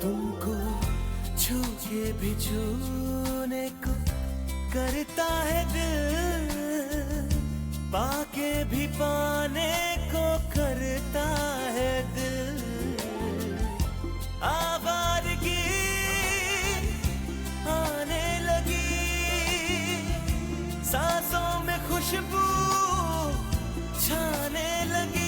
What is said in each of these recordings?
तुमको छू के भी छूने को करता है दिल, पाके भी पाने को करता है दिल। आवारगी आने लगी, सांसों में खुशबू छाने लगी।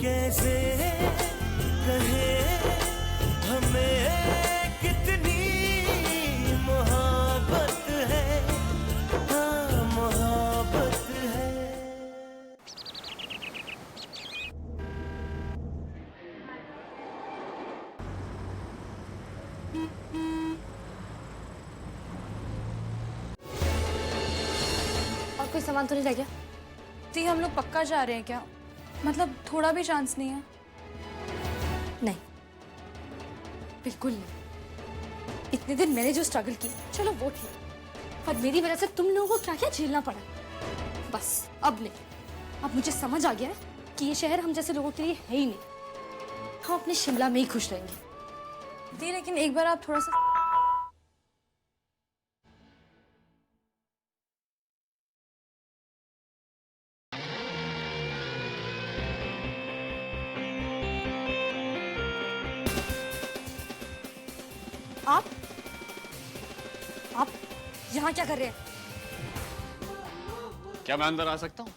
कैसे कहे हमें कितनी मोहब्बत है, हाँ मोहब्बत है। और कोई सामान तो नहीं रह गया? दी हम लोग पक्का जा रहे हैं क्या? मतलब थोड़ा भी चांस नहीं है? नहीं, बिल्कुल नहीं। इतने दिन मैंने जो स्ट्रगल की, चलो वो ठीक, और मेरी वजह से तुम लोगों को क्या क्या झेलना पड़ा। बस अब नहीं, अब मुझे समझ आ गया है कि ये शहर हम जैसे लोगों के लिए है ही नहीं। हम अपने शिमला में ही खुश रहेंगे। दी लेकिन एक बार आप थोड़ा सा आप यहाँ क्या कर रहे हैं? क्या मैं अंदर आ सकता हूँ?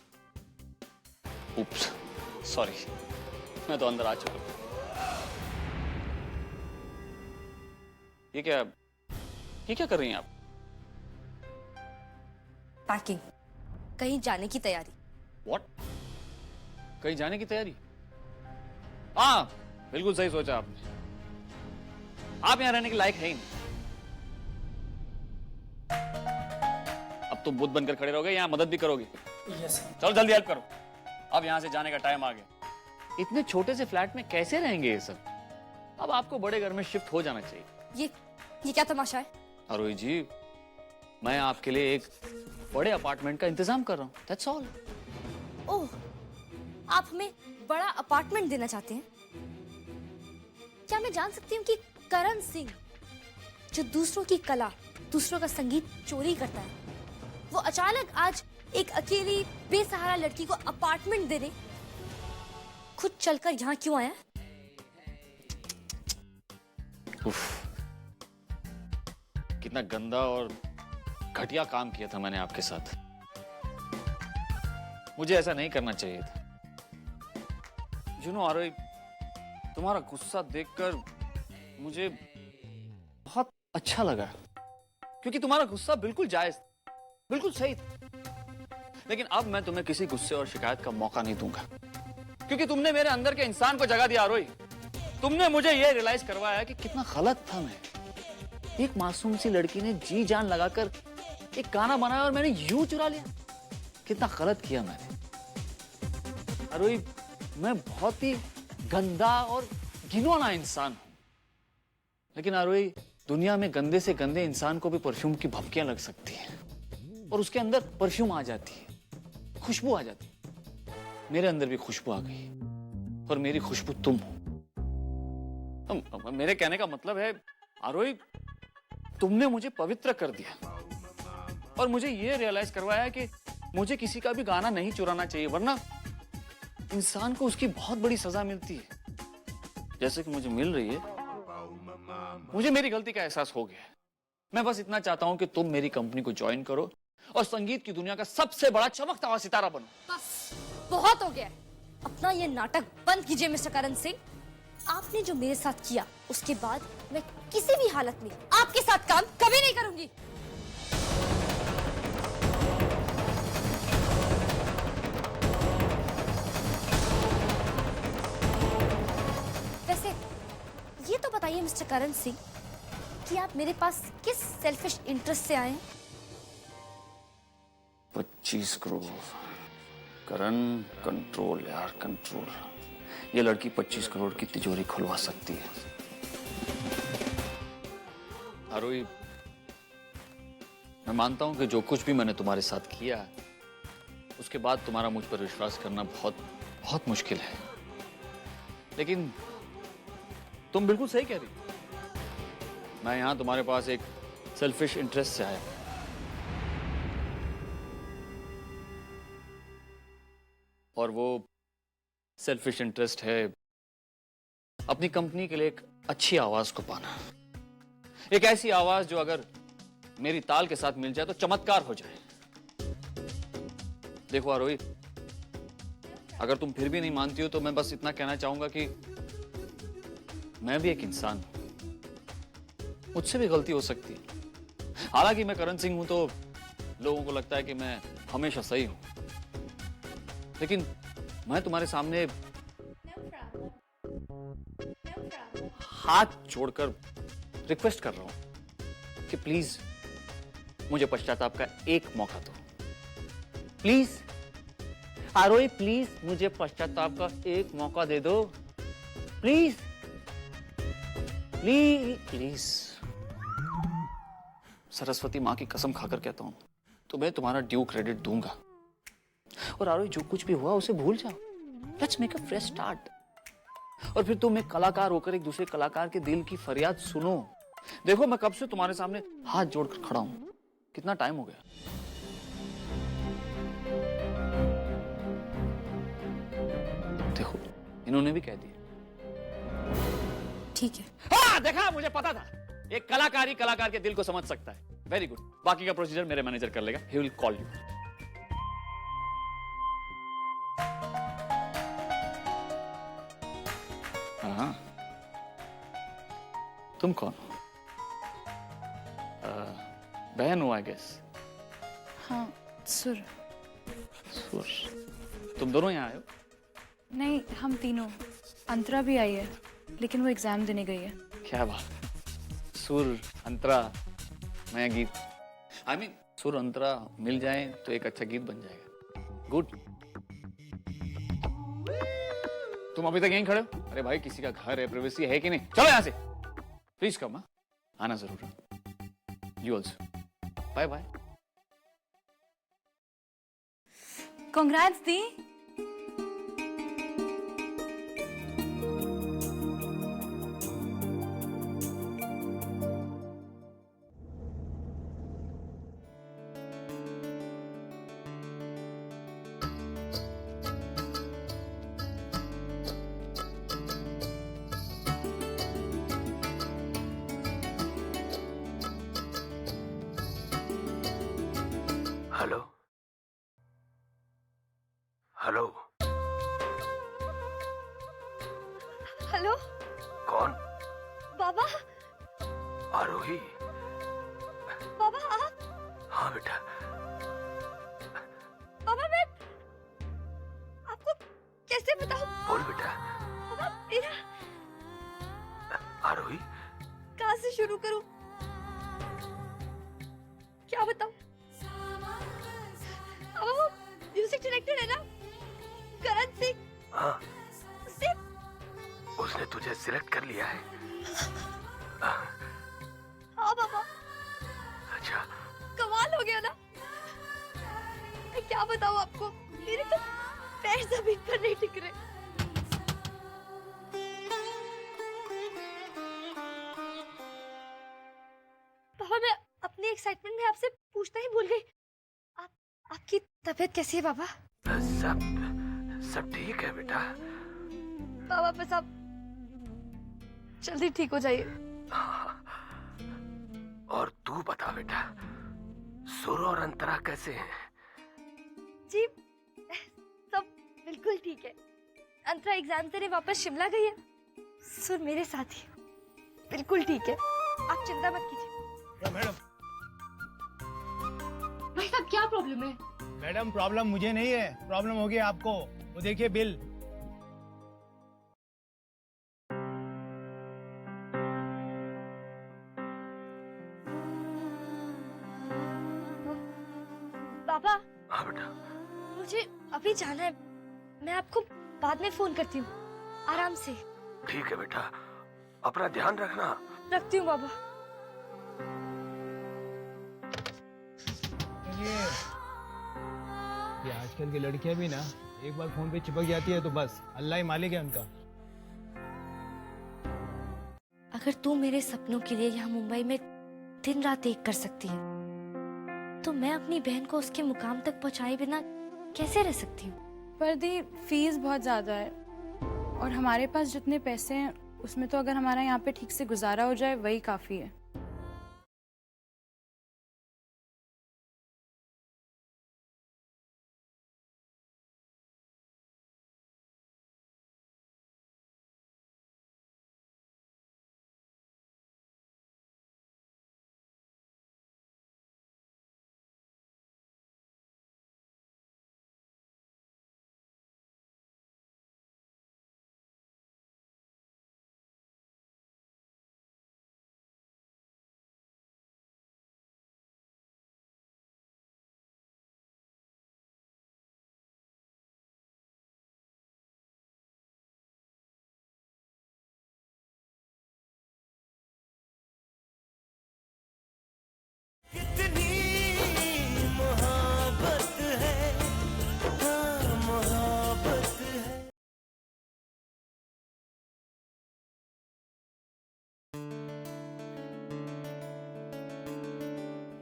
उप्स, सॉरी, मैं तो अंदर आ चुका हूँ। ये क्या कर रही हैं आप? पैकिंग, कहीं जाने की तैयारी। What? कहीं जाने की तैयारी? हाँ, बिल्कुल सही सोचा आपने। आप यहाँ रहने के लायक है ही नहीं। अब तो बुद्ध बनकर खड़े रहोगे, यहाँ मदद भी करोगे? यस। चलो जल्दी हेल्प करो, अब यहाँ से जाने का टाइम आ गया। इतने छोटे से फ्लैट में कैसे रहेंगे ये सब? अब आपको बड़े घर में शिफ्ट हो जाना चाहिए। ये क्या तमाशा है? अरोही जी, मैं आपके लिए एक बड़े अपार्टमेंट का इंतजाम कर रहा हूँ, दैट्स ऑल। ओह, आप हमें बड़ा अपार्टमेंट देना चाहते हैं? क्या मैं जान सकती हूँ कि करण सिंह, जो दूसरों की कला, दूसरों का संगीत चोरी करता है, वो अचानक आज एक अकेली बेसहारा लड़की को अपार्टमेंट देने खुद चलकर यहाँ क्यों आया? उफ, कितना गंदा और घटिया काम किया था मैंने आपके साथ। मुझे ऐसा नहीं करना चाहिए था। आरोही, तुम्हारा गुस्सा देखकर मुझे बहुत अच्छा लगा, क्योंकि तुम्हारा गुस्सा बिल्कुल जायज, बिल्कुल सही था। लेकिन अब मैं तुम्हें किसी गुस्से और शिकायत का मौका नहीं दूंगा, क्योंकि तुमने मेरे अंदर के इंसान को जगा दिया आरोही। तुमने मुझे यह रियलाइज करवाया कि कितना गलत था मैं। एक मासूम सी लड़की ने जी जान लगाकर एक गाना बनाया और मैंने यूं चुरा लिया। कितना गलत किया मैंने आरोही। मैं बहुत ही गंदा और घिनौना इंसान हूं, लेकिन आरोही, दुनिया में गंदे से गंदे इंसान को भी परफ्यूम की भपकियां लग सकती हैं और उसके अंदर परफ्यूम आ जाती है, खुशबू आ जाती है। मेरे अंदर भी खुशबू आ गई और मेरी खुशबू तुम हो। मेरे कहने का मतलब है आरोही, तुमने मुझे पवित्र कर दिया और मुझे यह रियलाइज करवाया कि मुझे किसी का भी गाना नहीं चुराना चाहिए, वरना इंसान को उसकी बहुत बड़ी सजा मिलती है, जैसे कि मुझे मिल रही है। मुझे मेरी गलती का एहसास हो गया है। मैं बस इतना चाहता हूं कि तुम मेरी कंपनी को ज्वाइन करो और संगीत की दुनिया का सबसे बड़ा चमकता हुआ सितारा बनो। बस बहुत हो गया है। अपना ये नाटक बंद कीजिए मिस्टर करण सिंह। आपने जो मेरे साथ किया, उसके बाद मैं किसी भी हालत में आपके साथ काम कभी नहीं करूंगी। वैसे ये तो बताइए मिस्टर करण सिंह कि आप मेरे पास किस सेल्फिश इंटरेस्ट से आए हैं? 25 करोड़। करण, कंट्रोल यार, कंट्रोल। ये लड़की 25 करोड़ की तिजोरी खुलवा सकती है। आरोही, मैं मानता हूं कि जो कुछ भी मैंने तुम्हारे साथ किया है, उसके बाद तुम्हारा मुझ पर विश्वास करना बहुत बहुत मुश्किल है। लेकिन तुम बिल्कुल सही कह रही हो। मैं यहां तुम्हारे पास एक सेल्फिश इंटरेस्ट से आया। और वो सेल्फिश इंटरेस्ट है अपनी कंपनी के लिए एक अच्छी आवाज को पाना। एक ऐसी आवाज जो अगर मेरी ताल के साथ मिल जाए तो चमत्कार हो जाए। देखो आरोही, अगर तुम फिर भी नहीं मानती हो तो मैं बस इतना कहना चाहूंगा कि मैं भी एक इंसान हूं, मुझसे भी गलती हो सकती है। हालांकि मैं करण सिंह हूं तो लोगों को लगता है कि मैं हमेशा सही हूं, लेकिन मैं तुम्हारे सामने हाथ जोड़कर रिक्वेस्ट कर रहा हूं कि प्लीज मुझे पश्चाताप का एक मौका दो। प्लीज आरोही, प्लीज मुझे पश्चाताप का एक मौका दे दो। Please please please. सरस्वती मां की कसम खाकर कहता हूं, तुम्हें तुम्हारा ड्यू क्रेडिट दूंगा। और आरोही, जो कुछ भी हुआ उसे भूल जाओ। Let's make a fresh start. और फिर तुम एक कलाकार होकर एक दूसरे कलाकार के दिल की फरियाद सुनो। देखो, मैं कब से तुम्हारे सामने हाथ जोड़कर खड़ा हूं। कितना टाइम हो गया। देखो, इन्होंने भी कह दिया। ठीक है। हाँ, देखा, मुझे पता था एक कलाकार ही कलाकार के दिल को समझ सकता है। Very good. बाकी का प्रोसीजर मेरे मैनेजर कर लेगा। He will call you. हाँ, तुम कौन हो? बहन हो आई गेस। हाँ, सुर। सुर, तुम दोनों यहाँ आए हो? नहीं, हम तीनों। अंतरा भी आई है, लेकिन वो एग्जाम देने गई है। क्या बात। सुर, अंतरा, नया गीत। I mean, सुर अंतरा मिल जाए तो एक अच्छा गीत बन जाएगा। गुड। तुम अभी तक यहीं खड़े हो? अरे भाई, किसी का घर है, प्राइवेसी है कि नहीं? चलो यहाँ से। प्लीज कम, आना जरूर। You also. Bye bye. Congrats दी। हेलो हेलो, हेलो कौन? बाबा। आरोही? बाबा आप? हाँ बेटा। बाबा मैं आपको कैसे बताऊं? बोल बेटा। बाबा मेरा आरोही? कहाँ से शुरू करूं? क्या बताऊं? बाबा वो म्यूजिक डायरेक्टर है ना, करण सिंह। हाँ, उससे उसने तुझे सिलेक्ट कर लिया है। हाँ बाबा, अच्छा, कमाल हो गया ना। मैं क्या बताऊं आपको, मेरे तो पैर जमीन पर नहीं टिक रहे। बाबा मैं अपनी एक्साइटमेंट में आपसे पूछना ही भूल गई। आपकी तबीयत कैसी है बाबा? सब सब ठीक है बेटा। बाबा बस आप जल्दी ठीक हो जाइए। और तू बता बेटा, सुर और अंतरा कैसे हैं? जी सब बिल्कुल ठीक है। अंतरा एग्जाम देने वापस शिमला गई है। सुर मेरे साथ ही बिल्कुल ठीक है, आप चिंता मत कीजिए। मैडम भाई साहब क्या प्रॉब्लम है? मैडम, प्रॉब्लम मुझे नहीं है, प्रॉब्लम होगी आपको। वो देखिए बिल। पापा हाँ बेटा। मुझे अभी जाना है, मैं आपको बाद में फोन करती हूँ। आराम से। ठीक है बेटा, अपना ध्यान रखना। रखती हूँ बाबा। आजकल की लड़कियां भी ना एक बार फोन पे चिपक जाती है तो बस अल्लाह ही मालिक है उनका। अगर तू मेरे सपनों के लिए यहाँ मुंबई में दिन रात एक कर सकती है, तो मैं अपनी बहन को उसके मुकाम तक पहुंचाए बिना कैसे रह सकती हूँ? पर दी फीस बहुत ज़्यादा है और हमारे पास जितने पैसे हैं उसमें तो अगर हमारा यहाँ पे ठीक से गुजारा हो जाए वही काफ़ी है।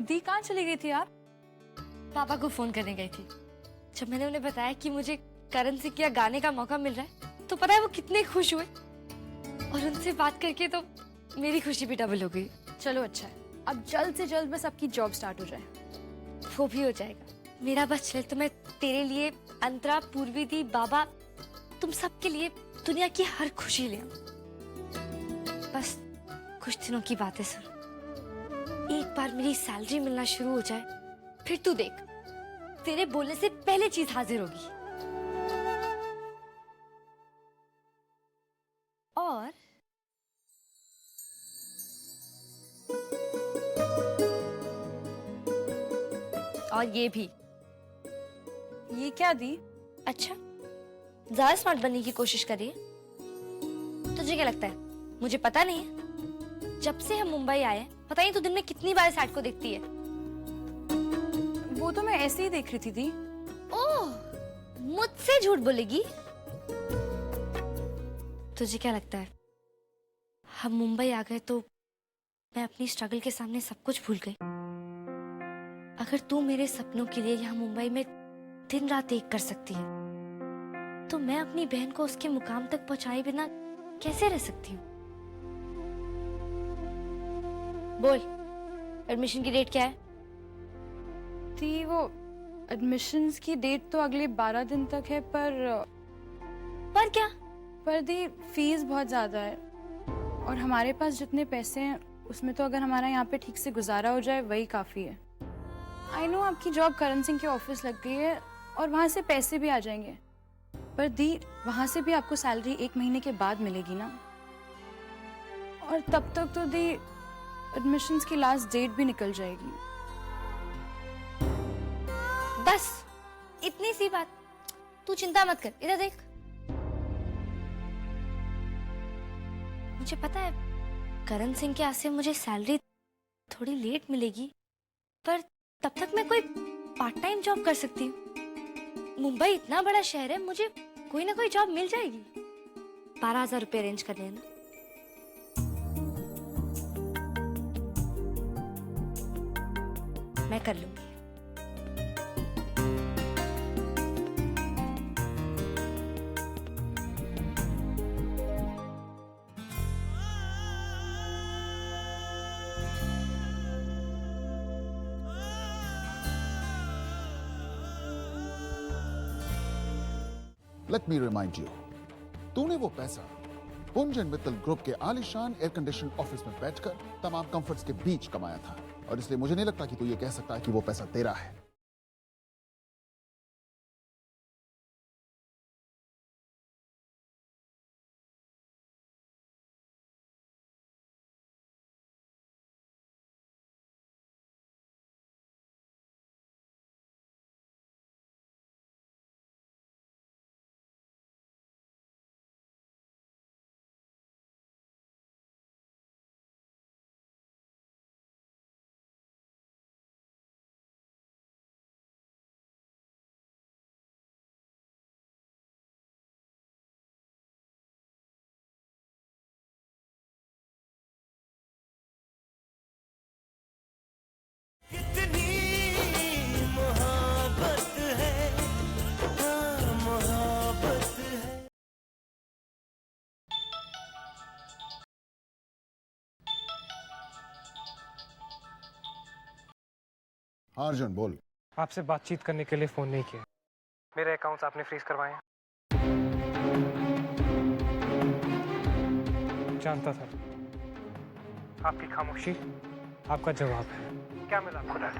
दी कहाँ चली गई थी आप? पापा को फोन करने गई थी। जब मैंने उन्हें बताया कि मुझे करण सिंह के यहाँ गाने का मौका मिल रहा है, तो पता है वो कितने खुश हुए। और उनसे बात करके तो मेरी खुशी भी डबल हो गई। चलो अच्छा है, अब जल्द से जल्द बस आपकी जॉब स्टार्ट हो जाए। वो भी हो जाएगा। मेरा बस चले तो मैं तेरे लिए, अंतरा, पूर्वी दी, बाबा, तुम सबके लिए दुनिया की हर खुशी ले आऊं। बस कुछ दिनों की बातें सुन। एक बार मेरी सैलरी मिलना शुरू हो जाए, फिर तू देख, तेरे बोलने से पहले चीज हाजिर होगी। और ये भी। ये क्या दी? अच्छा, ज्यादा स्मार्ट बनने की कोशिश कर रही है? तुझे क्या लगता है मुझे पता नहीं है? जब से हम मुंबई आए, पता नहीं तू दिन में कितनी बार इस ऐड को देखती है। वो तो मैं ऐसे ही देख रही थी दी। ओह, मुझसे झूठ बोलेगी? तुझे क्या लगता है हम मुंबई आ गए तो मैं अपनी स्ट्रगल के सामने सब कुछ भूल गई? अगर तू मेरे सपनों के लिए यहाँ मुंबई में दिन रात एक कर सकती है, तो मैं अपनी बहन को उसके मुकाम तक पहुंचाए बिना कैसे रह सकती हूँ? बोल, एडमिशन की डेट क्या है? दी वो एडमिशन्स की डेट तो अगले 12 दिन तक है, पर क्या? पर दी फीस बहुत ज़्यादा है और हमारे पास जितने पैसे हैं उसमें तो अगर हमारा यहाँ पे ठीक से गुजारा हो जाए वही काफ़ी है। आई नो आपकी जॉब करण सिंह के ऑफिस लग गई है और वहाँ से पैसे भी आ जाएंगे, पर दी वहाँ से भी आपको सैलरी 1 महीने के बाद मिलेगी ना, और तब तक तो दी एडमिशन्स की लास्ट डेट भी निकल जाएगी। बस इतनी सी बात। तू चिंता मत कर, इधर देख। मुझे पता है करण सिंह के यहाँ से मुझे सैलरी थोड़ी लेट मिलेगी, पर तब तक मैं कोई पार्ट टाइम जॉब कर सकती हूँ। मुंबई इतना बड़ा शहर है, मुझे कोई ना कोई जॉब मिल जाएगी। 12,000 रुपये अरेंज कर लेना। मैं कर लूंगी। Let me remind you, तूने वो पैसा पुंज एंड मित्तल ग्रुप के आलीशान एयर कंडीशन ऑफिस में बैठकर तमाम कंफर्ट्स के बीच कमाया था, और इसलिए मुझे नहीं लगता कि तू ये कह सकता है कि वो पैसा तेरा है। हाँ अर्जुन बोल। आपसे बातचीत करने के लिए फोन नहीं किया। मेरे अकाउंट्स आपने फ्रीज करवाए हैं। जानता था। आपकी खामोशी आपका जवाब है। क्या मिला आपको डैड?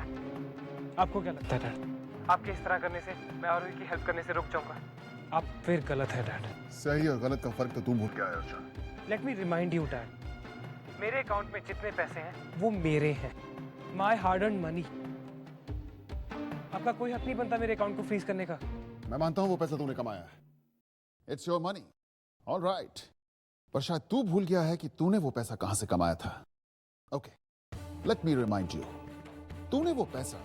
आपको क्या लगता है डैड, आपके इस तरह करने से मैं आरोही की हेल्प करने से रुक जाऊंगा? आप फिर गलत है डैड। सही और गलत का फर्क तो तू भूल गया है Arjun. Let me remind you dad, मेरे अकाउंट में जितने पैसे हैं वो मेरे हैं, माई हार्ड अर्न मनी। आपका कोई हक नहीं बनता मेरे अकाउंट को फ्रीज करने का। मैं मानता हूं वो पैसा तूने कमाया है, it's your money, all right, पर शायद तू भूल गया है कि तूने वो पैसा कहां से कमाया था। Okay, let me remind you, तूने वो पैसा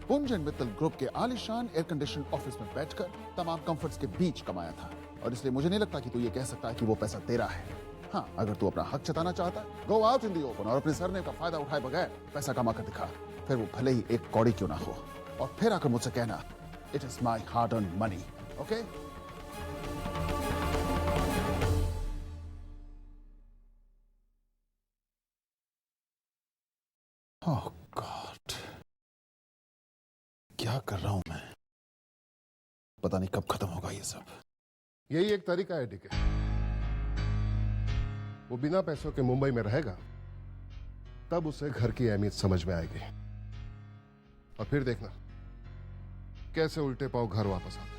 पुंज एंड मित्तल ग्रुप के आलीशान एयर कंडीशन ऑफिस में बैठकर तमाम कंफर्ट्स के बीच कमाया था, और इसलिए मुझे नहीं लगता कि तू ये कह सकता है कि वो पैसा तेरा है। हाँ, अगर तू अपना हक जताना चाहता है, go out in the open और अपने सरनेम का फायदा उठाए बगैर पैसा कमा कर दिखा, फिर वो भले ही एक कौड़ी क्यों ना हो, और फिर आकर मुझसे कहना it is my hard earn money. Okay, oh God, क्या कर रहा हूं मैं? पता नहीं कब खत्म होगा ये सब। यही एक तरीका है डीके, वो बिना पैसों के मुंबई में रहेगा, तब उसे घर की अहमियत समझ में आएगी, और फिर देखना कैसे उल्टे पांव घर वापस आते हैं।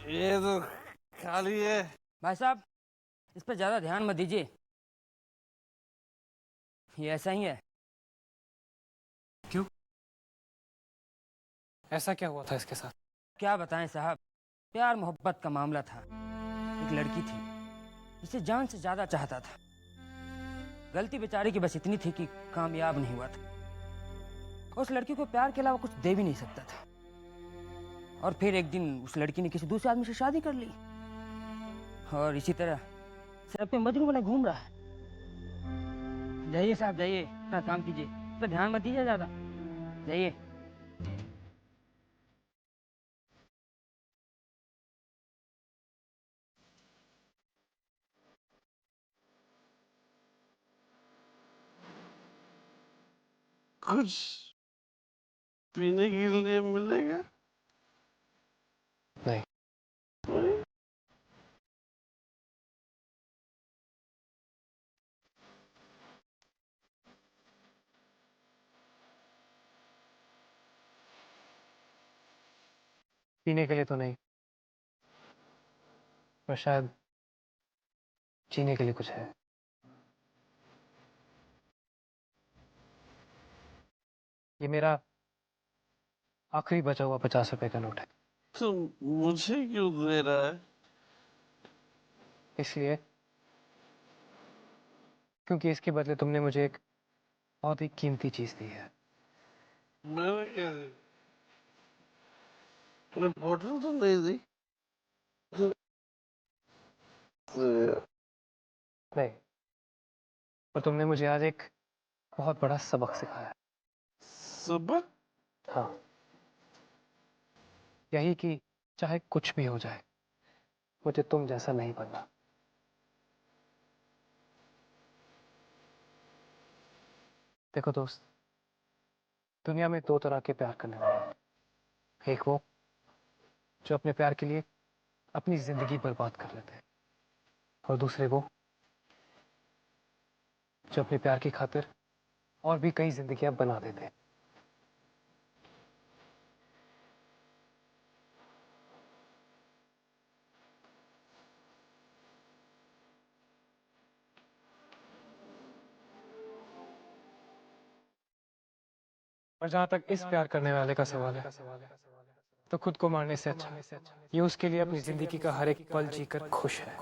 ये तो खाली है। भाई साहब, इस पर ज्यादा ध्यान मत दीजिए, ये ऐसा ही है। ऐसा क्या हुआ था इसके साथ? क्या बताएं साहब, प्यार मोहब्बत का मामला था। एक लड़की थी, इसे जान से ज्यादा चाहता था। गलती बेचारी की बस इतनी थी कि कामयाब नहीं हुआ था। उस लड़की को प्यार के अलावा कुछ दे भी नहीं सकता था। और फिर एक दिन उस लड़की ने किसी दूसरे आदमी से शादी कर ली, और इसी तरह सड़क पे मजनू बना घूम रहा है। जाइए साहब जाइए, अपना काम कीजिए, इस पर ध्यान मत दीजिए ज्यादा, जाइए। कुछ पीने के लिए मिलेगा? नहीं। पीने के लिए तो नहीं, पर शायद जीने के लिए कुछ है। ये मेरा आखिरी बचा हुआ 50 रुपए का नोट है। तो मुझे क्यों दे रहा है? इसलिए क्योंकि इसके बदले तुमने मुझे एक बहुत ही कीमती चीज दी है। मैंने क्या दी? मैं बोतल तो नहीं दी। नहीं, पर तुमने मुझे आज एक बहुत बड़ा सबक सिखाया। सबक? हाँ, यही कि चाहे कुछ भी हो जाए, मुझे तुम जैसा नहीं बनना। देखो दोस्त, दुनिया में दो तरह के प्यार करने वाले हैं। एक वो जो अपने प्यार के लिए अपनी जिंदगी बर्बाद कर लेते हैं, और दूसरे वो जो अपने प्यार की खातिर और भी कई जिंदगियां बना देते हैं। और जहां तक इस प्यार करने वाले का सवाल है, तो खुद को मारने से अच्छा ये उसके लिए अपनी जिंदगी का हर एक पल जीकर खुश है।